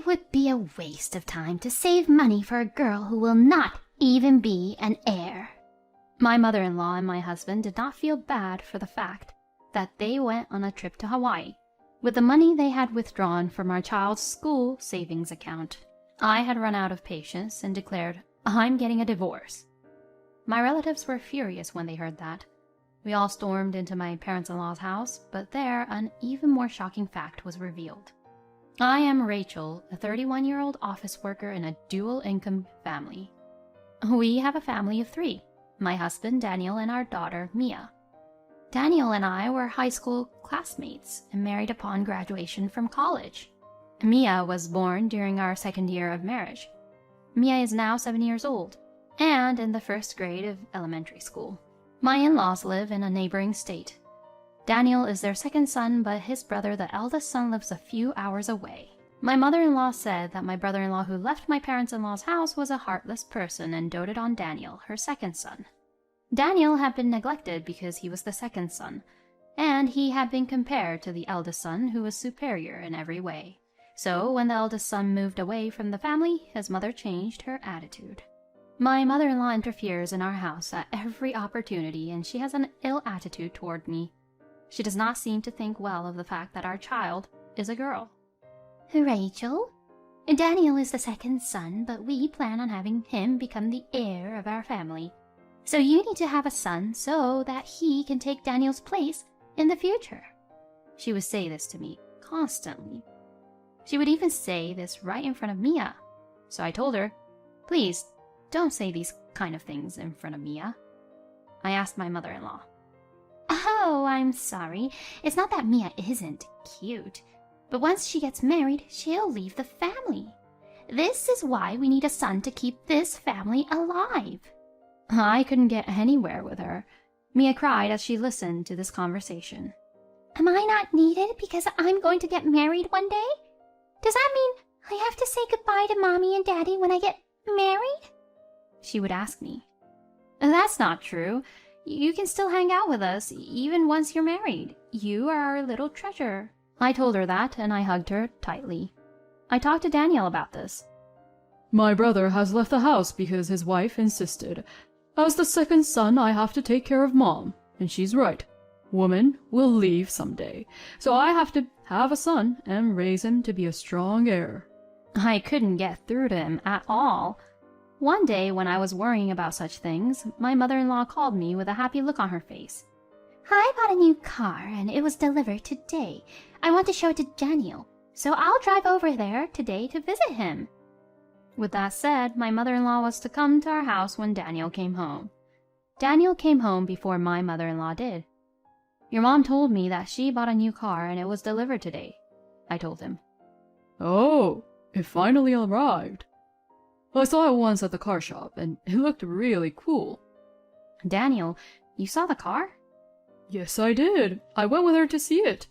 would be a waste of time to save money for a girl who will not even be an heir. My mother-in-law and my husband did not feel bad for the fact that they went on a trip to Hawaii with the money they had withdrawn from our child's school savings account. I had run out of patience and declared, "I'm getting a divorce." My relatives were furious when they heard that. We all stormed into my parents-in-law's house, but there an even more shocking fact was revealed. I am Rachel, a 31-year-old office worker in a dual-income family. We have a family of 3, my husband Daniel and our daughter Mia. Daniel and I were high school classmates and married upon graduation from college. Mia was born during our second year of marriage. Mia is now 7 years old and in the first grade of elementary school. My in-laws live in a neighboring state. Daniel is their second son, but his brother, the eldest son, lives a few hours away. My mother-in-law said that my brother-in-law who left my parents-in-law's house was a heartless person and doted on Daniel, her second son. Daniel had been neglected because he was the second son, and he had been compared to the eldest son, who was superior in every way. So when the eldest son moved away from the family, his mother changed her attitude. My mother-in-law interferes in our house at every opportunity, and she has an ill attitude toward me. She does not seem to think well of the fact that our child is a girl. "Rachel, Daniel is the second son, but we plan on having him become the heir of our family. So you need to have a son so that he can take Daniel's place in the future." She would say this to me constantly. She would even say this right in front of Mia. So I told her, "Please, don't say these kind of things in front of Mia." I asked my mother-in-law. "Oh, I'm sorry. It's not that Mia isn't cute. But once she gets married, she'll leave the family. This is why we need a son to keep this family alive." I couldn't get anywhere with her. Mia cried as she listened to this conversation. "Am I not needed because I'm going to get married one day? Does that mean I have to say goodbye to Mommy and Daddy when I get married?" She would ask me. "That's not true. You can still hang out with us even once you're married. You are our little treasure." I told her that, and I hugged her tightly. I talked to Daniel about this. "My brother has left the house because his wife insisted. As the second son, I have to take care of Mom, and she's right. Woman will leave someday, so I have to have a son and raise him to be a strong heir." I couldn't get through to him at all. One day, when I was worrying about such things, my mother-in-law called me with a happy look on her face. "I bought a new car, and it was delivered today. I want to show it to Daniel, so I'll drive over there today to visit him." With that said, my mother-in-law was to come to our house when Daniel came home. Daniel came home before my mother-in-law did. "Your mom told me that she bought a new car and it was delivered today," I told him. "Oh, it finally arrived. I saw it once at the car shop, and it looked really cool." "Daniel, you saw the car?" "Yes, I did. I went with her to see it.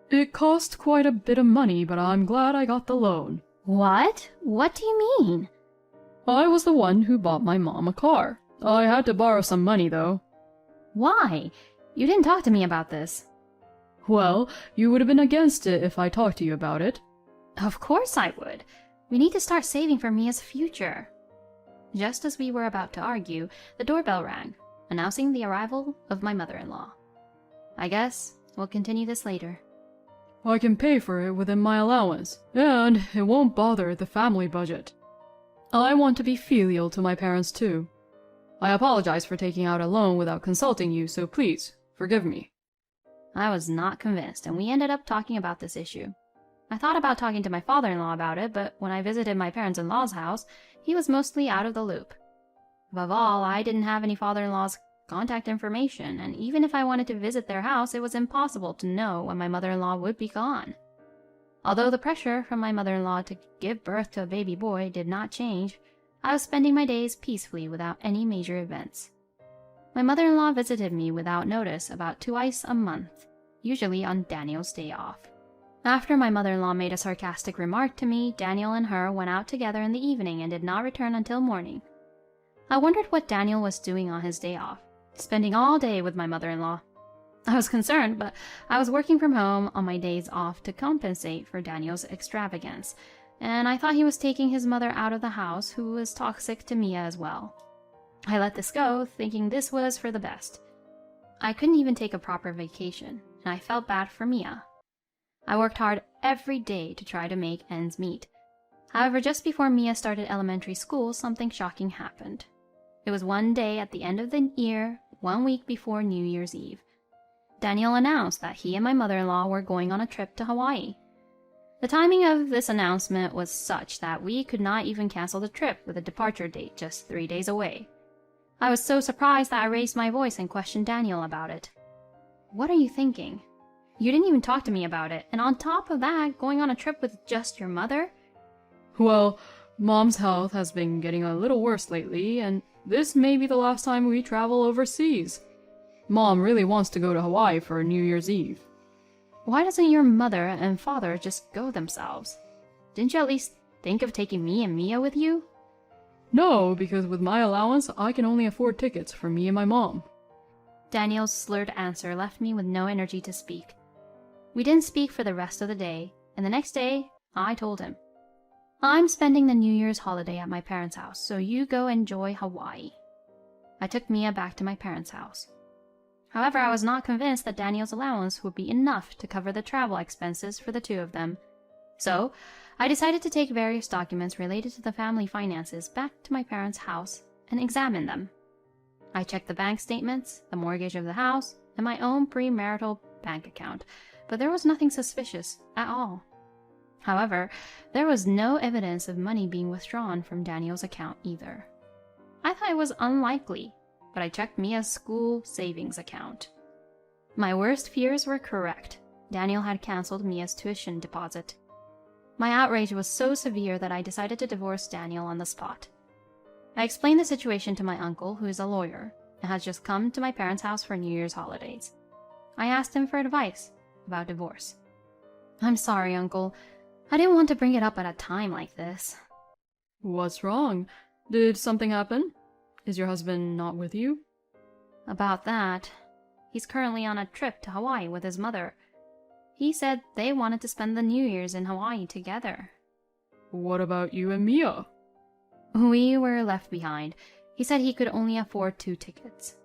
It cost quite a bit of money, but I'm glad I got the loan." "What? What do you mean?" "I was the one who bought my mom a car. I had to borrow some money, though." "Why? You didn't talk to me about this." "Well, you would have been against it if I talked to you about it." "Of course I would. We need to start saving for Mia's future." Just as we were about to argue, the doorbell rang, announcing the arrival of my mother-in-law. I guess we'll continue this later. "I can pay for it within my allowance, and it won't bother the family budget. I want to be filial to my parents, too. I apologize for taking out a loan without consulting you, so please, forgive me." I was not convinced, and we ended up talking about this issue. I thought about talking to my father-in-law about it, but when I visited my parents-in-law's house, he was mostly out of the loop. Above all, I didn't have any father-in-law's contact information, and even if I wanted to visit their house, it was impossible to know when my mother-in-law would be gone. Although the pressure from my mother-in-law to give birth to a baby boy did not change, I was spending my days peacefully without any major events. My mother-in-law visited me without notice about twice a month, usually on Daniel's day off. After my mother-in-law made a sarcastic remark to me, Daniel and her went out together in the evening and did not return until morning. I wondered what Daniel was doing on his day off, spending all day with my mother-in-law. I was concerned, but I was working from home on my days off to compensate for Daniel's extravagance, and I thought he was taking his mother out of the house, who was toxic to Mia as well. I let this go, thinking this was for the best. I couldn't even take a proper vacation, and I felt bad for Mia. I worked hard every day to try to make ends meet. However, just before Mia started elementary school, something shocking happened. It was one day at the end of the year, 1 week before New Year's Eve. Daniel announced that he and my mother-in-law were going on a trip to Hawaii. The timing of this announcement was such that we could not even cancel the trip with a departure date just 3 days away. I was so surprised that I raised my voice and questioned Daniel about it. "What are you thinking? You didn't even talk to me about it, and on top of that, going on a trip with just your mother?" Well, Mom's health has been getting a little worse lately, and this may be the last time we travel overseas. Mom really wants to go to Hawaii for New Year's Eve. Why doesn't your mother and father just go themselves? Didn't you at least think of taking me and Mia with you? No, because with my allowance, I can only afford tickets for me and my mom. Daniel's slurred answer left me with no energy to speak. We didn't speak for the rest of the day, and the next day, I told him, "I'm spending the New Year's holiday at my parents' house, so you go enjoy Hawaii." I took Mia back to my parents' house. However, I was not convinced that Daniel's allowance would be enough to cover the travel expenses for the two of them. So, I decided to take various documents related to the family finances back to my parents' house and examine them. I checked the bank statements, the mortgage of the house, and my own premarital bank account, but there was nothing suspicious at all. However, there was no evidence of money being withdrawn from Daniel's account either. I thought it was unlikely, but I checked Mia's school savings account. My worst fears were correct. Daniel had canceled Mia's tuition deposit. My outrage was so severe that I decided to divorce Daniel on the spot. I explained the situation to my uncle, who is a lawyer, and has just come to my parents' house for New Year's holidays. I asked him for advice about divorce. "I'm sorry, Uncle. I didn't want to bring it up at a time like this." What's wrong? Did something happen? Is your husband not with you? "About that, he's currently on a trip to Hawaii with his mother. He said they wanted to spend the New Year's in Hawaii together." What about you and Mia? We were left behind. He said he could only afford 2 tickets.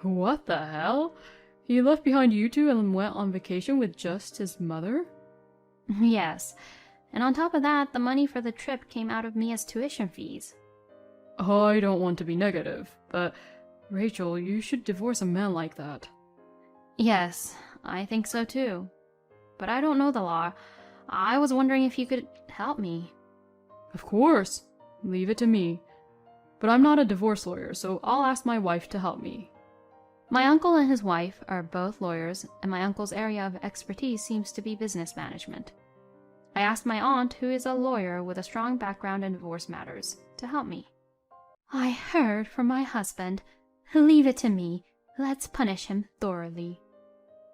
What the hell? He left behind you two and went on vacation with just his mother? Yes, and on top of that, the money for the trip came out of Mia's tuition fees. I don't want to be negative, but Rachel, you should divorce a man like that. Yes, I think so too. But I don't know the law. I was wondering if you could help me. Of course. Leave it to me. But I'm not a divorce lawyer, so I'll ask my wife to help me. My uncle and his wife are both lawyers, and my uncle's area of expertise seems to be business management. I asked my aunt, who is a lawyer with a strong background in divorce matters, to help me. "I heard from my husband. Leave it to me. Let's punish him thoroughly."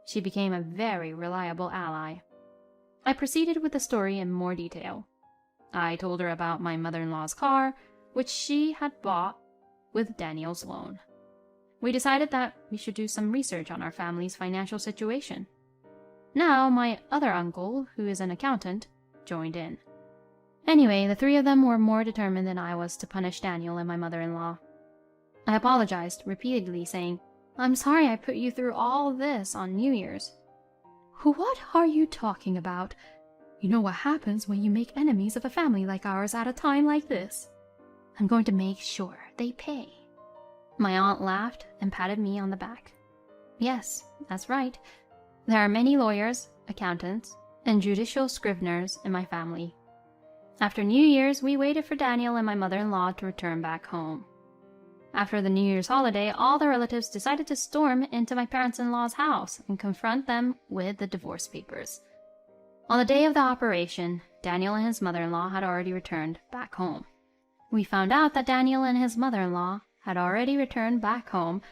She became a very reliable ally. I proceeded with the story in more detail. I told her about my mother-in-law's car, which she had bought with Daniel's loan. We decided that we should do some research on our family's financial situation. Now, my other uncle, who is an accountant, joined in. Anyway, the 3 of them were more determined than I was to punish Daniel and my mother-in-law. I apologized repeatedly, saying, "I'm sorry I put you through all this on New Year's." "What are you talking about? You know what happens when you make enemies of a family like ours at a time like this. I'm going to make sure they pay." My aunt laughed and patted me on the back. "Yes, that's right. There are many lawyers, accountants, and judicial scriveners in my family." After New Year's, we waited for Daniel and my mother-in-law to return back home. After the New Year's holiday, all the relatives decided to storm into my parents-in-law's house and confront them with the divorce papers. On the day of the operation, Daniel and his mother-in-law had already returned back home. We found out that Daniel and his mother-in-law had already returned back home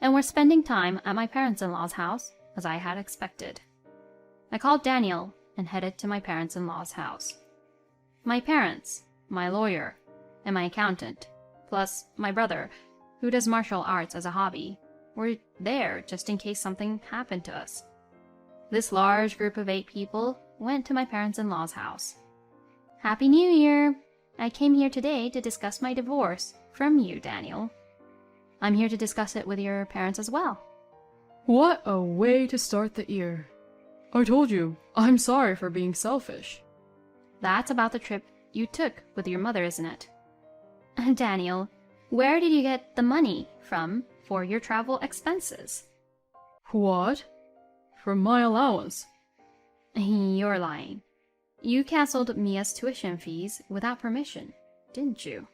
and were spending time at my parents-in-law's house, as I had expected. I called Daniel and headed to my parents-in-law's house. My parents, my lawyer, and my accountant, plus my brother, who does martial arts as a hobby, were there just in case something happened to us. This large group of 8 people went to my parents-in-law's house. Happy New Year! I came here today to discuss my divorce from you, Daniel. I'm here to discuss it with your parents as well. What a way to start the year. I told you, I'm sorry for being selfish. That's about the trip you took with your mother, isn't it? Daniel, where did you get the money from for your travel expenses? What? From my allowance. You're lying. You canceled Mia's tuition fees without permission, didn't you?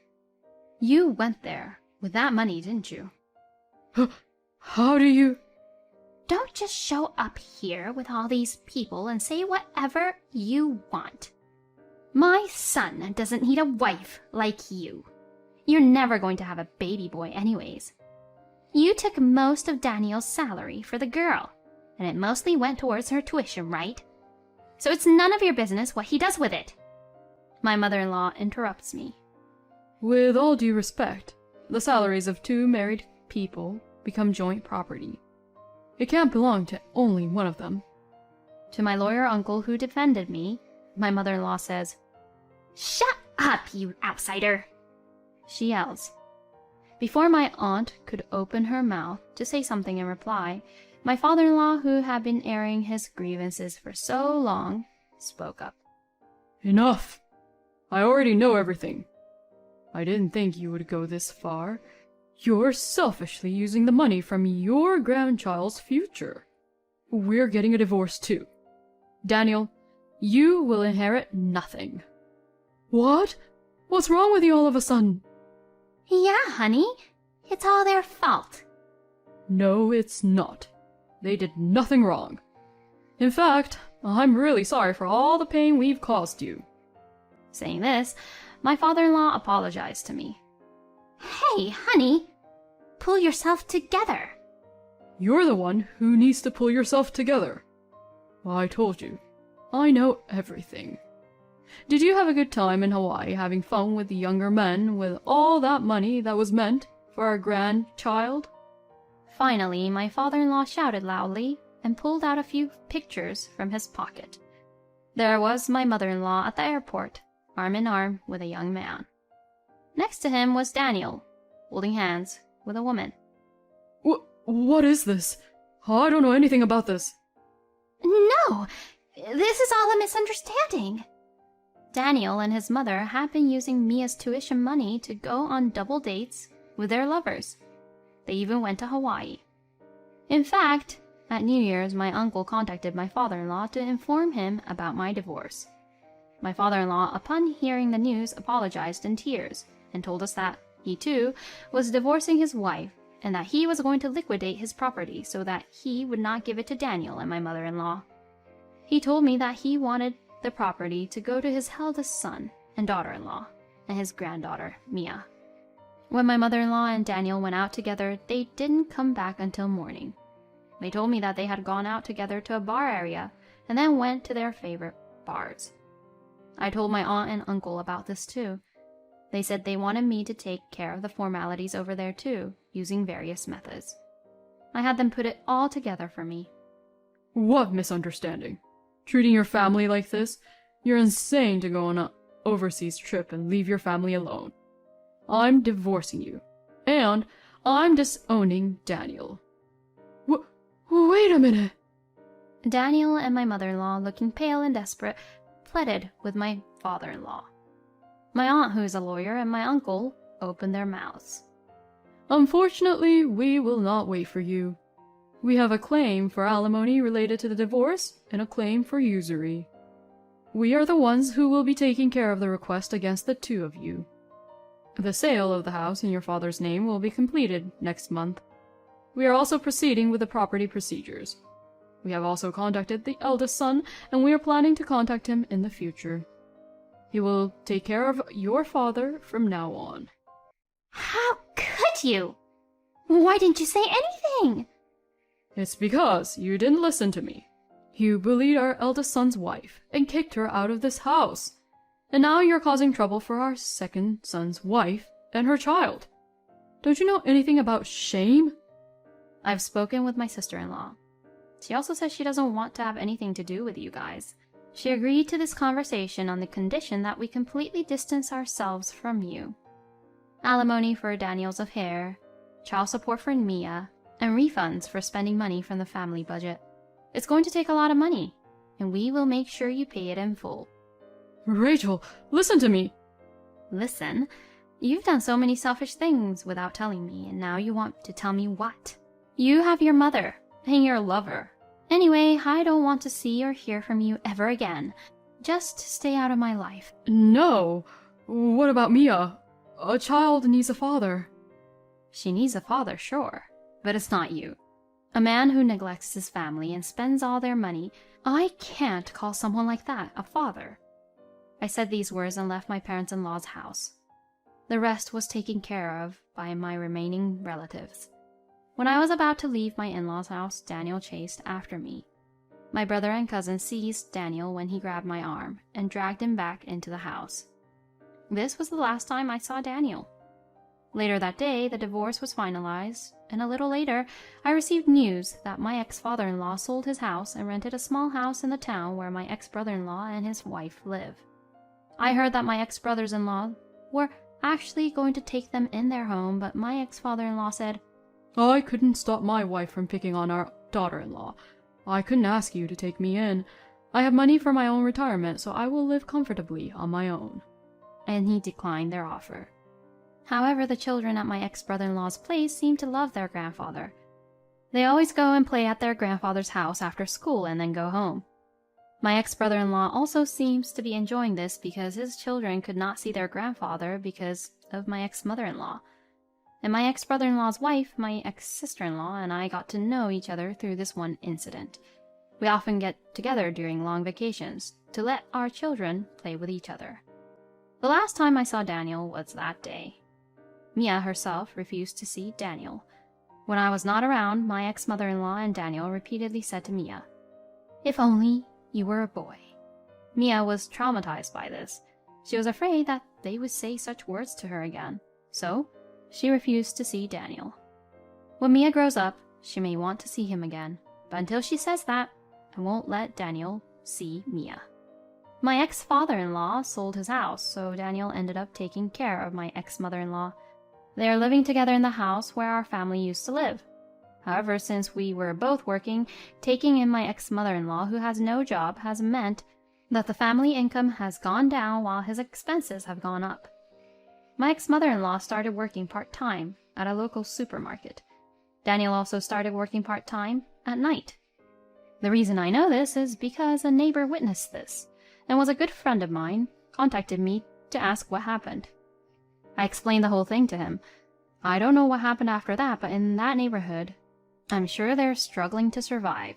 You went there with that money, didn't you? How do you... Don't just show up here with all these people and say whatever you want. My son doesn't need a wife like you. You're never going to have a baby boy anyways. You took most of Daniel's salary for the girl, and it mostly went towards her tuition, right? So it's none of your business what he does with it. My mother-in-law interrupts me. With all due respect, the salaries of two married people become joint property. It can't belong to only one of them. To my lawyer uncle who defended me, my mother-in-law says, "Shut up, you outsider!" She yells. Before my aunt could open her mouth to say something in reply, my father-in-law, who had been airing his grievances for so long, spoke up. Enough! I already know everything. I didn't think you would go this far. You're selfishly using the money from your grandchild's future. We're getting a divorce too. Daniel, you will inherit nothing. What? What's wrong with you all of a sudden? Yeah, honey. It's all their fault. No, it's not. They did nothing wrong. In fact, I'm really sorry for all the pain we've caused you. Saying this, my father-in-law apologized to me. Hey, honey, pull yourself together. You're the one who needs to pull yourself together. I told you, I know everything. Did you have a good time in Hawaii having fun with the younger men with all that money that was meant for our grandchild? Finally, my father-in-law shouted loudly and pulled out a few pictures from his pocket. There was my mother-in-law at the airport, arm in arm with a young man. Next to him was Daniel, holding hands with a woman. What is this? I don't know anything about this. No, this is all a misunderstanding. Daniel and his mother had been using Mia's tuition money to go on double dates with their lovers. They even went to Hawaii. In fact, at New Year's, my uncle contacted my father-in-law to inform him about my divorce. My father-in-law, upon hearing the news, apologized in tears and told us that he too was divorcing his wife and that he was going to liquidate his property so that he would not give it to Daniel and my mother-in-law. He told me that he wanted the property to go to his eldest son and daughter-in-law and his granddaughter, Mia. When my mother-in-law and Daniel went out together, they didn't come back until morning. They told me that they had gone out together to a bar area and then went to their favorite bars. I told my aunt and uncle about this too. They said they wanted me to take care of the formalities over there too, using various methods. I had them put it all together for me. What misunderstanding? Treating your family like this? You're insane to go on an overseas trip and leave your family alone. I'm divorcing you. And I'm disowning Daniel. Wait a minute. Daniel and my mother-in-law, looking pale and desperate, pleaded with my father-in-law. My aunt, who is a lawyer, and my uncle opened their mouths. Unfortunately, we will not wait for you. We have a claim for alimony related to the divorce and a claim for usury. We are the ones who will be taking care of the request against the two of you. The sale of the house in your father's name will be completed next month. We are also proceeding with the property procedures. We have also contacted the eldest son, and we are planning to contact him in the future. He will take care of your father from now on. How could you? Why didn't you say anything? It's because you didn't listen to me. You bullied our eldest son's wife and kicked her out of this house. And now you're causing trouble for our second son's wife and her child. Don't you know anything about shame? I've spoken with my sister-in-law. She also says she doesn't want to have anything to do with you guys. She agreed to this conversation on the condition that we completely distance ourselves from you. Alimony for Daniel's affair, child support for Mia, and refunds for spending money from the family budget. It's going to take a lot of money, and we will make sure you pay it in full. Rachel, listen to me! Listen? You've done so many selfish things without telling me, and now you want to tell me what? You have your mother, and your lover. Anyway, I don't want to see or hear from you ever again. Just stay out of my life. No! What about Mia? A child needs a father. She needs a father, sure, but it's not you. A man who neglects his family and spends all their money, I can't call someone like that a father. I said these words and left my parents-in-law's house. The rest was taken care of by my remaining relatives. When I was about to leave my in-laws' house, Daniel chased after me. My brother and cousin seized Daniel when he grabbed my arm and dragged him back into the house. This was the last time I saw Daniel. Later that day, the divorce was finalized, and a little later, I received news that my ex-father-in-law sold his house and rented a small house in the town where my ex-brother-in-law and his wife live. I heard that my ex-brothers-in-law were actually going to take them in their home, but my ex-father-in-law said, I couldn't stop my wife from picking on our daughter-in-law. I couldn't ask you to take me in. I have money for my own retirement, so I will live comfortably on my own. And he declined their offer. However, the children at my ex-brother-in-law's place seemed to love their grandfather. They always go and play at their grandfather's house after school and then go home. My ex-brother-in-law also seems to be enjoying this because his children could not see their grandfather because of my ex-mother-in-law. And my ex-brother-in-law's wife, my ex-sister-in-law, and I got to know each other through this one incident. We often get together during long vacations to let our children play with each other. The last time I saw Daniel was that day. Mia herself refused to see Daniel. When I was not around, my ex-mother-in-law and Daniel repeatedly said to Mia, "If only you were a boy." Mia was traumatized by this. She was afraid that they would say such words to her again. So, she refused to see Daniel. When Mia grows up, she may want to see him again, but until she says that, I won't let Daniel see Mia. My ex-father-in-law sold his house, so Daniel ended up taking care of my ex-mother-in-law. They are living together in the house where our family used to live. However, since we were both working, taking in my ex-mother-in-law who has no job has meant that the family income has gone down while his expenses have gone up. My ex-mother-in-law started working part-time at a local supermarket. Daniel also started working part-time at night. The reason I know this is because a neighbor witnessed this and was a good friend of mine, contacted me to ask what happened. I explained the whole thing to him. I don't know what happened after that, but in that neighborhood, I'm sure they're struggling to survive.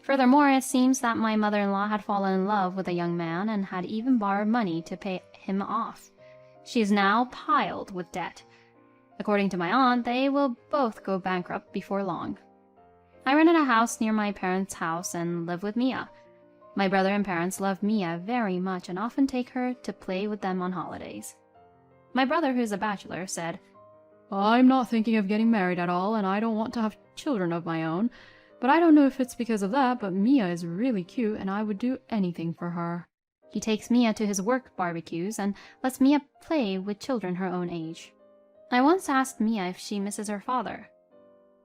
Furthermore, it seems that my mother-in-law had fallen in love with a young man and had even borrowed money to pay him off. She is now piled with debt. According to my aunt, they will both go bankrupt before long. I rented a house near my parents' house and live with Mia. My brother and parents love Mia very much and often take her to play with them on holidays. My brother, who's a bachelor, said, I'm not thinking of getting married at all, and I don't want to have children of my own. But I don't know if it's because of that, but Mia is really cute, and I would do anything for her. He takes Mia to his work barbecues and lets Mia play with children her own age. I once asked Mia if she misses her father.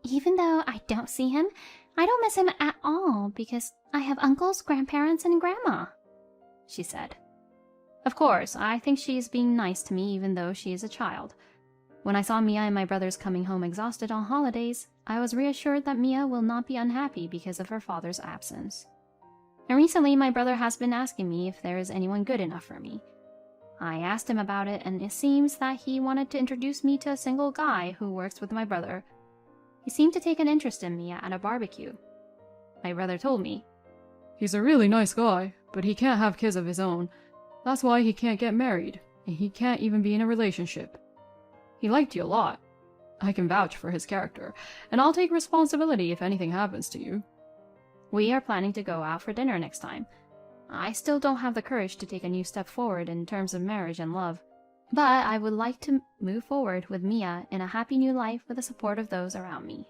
Even though I don't see him, I don't miss him at all because I have uncles, grandparents, and grandma, she said. Of course, I think she is being nice to me even though she is a child. When I saw Mia and my brothers coming home exhausted on holidays, I was reassured that Mia will not be unhappy because of her father's absence. And recently, my brother has been asking me if there is anyone good enough for me. I asked him about it, and it seems that he wanted to introduce me to a single guy who works with my brother. He seemed to take an interest in me at a barbecue. My brother told me, He's a really nice guy, but he can't have kids of his own. That's why he can't get married, and he can't even be in a relationship. He liked you a lot. I can vouch for his character, and I'll take responsibility if anything happens to you. We are planning to go out for dinner next time. I still don't have the courage to take a new step forward in terms of marriage and love, but I would like to move forward with Mia in a happy new life with the support of those around me.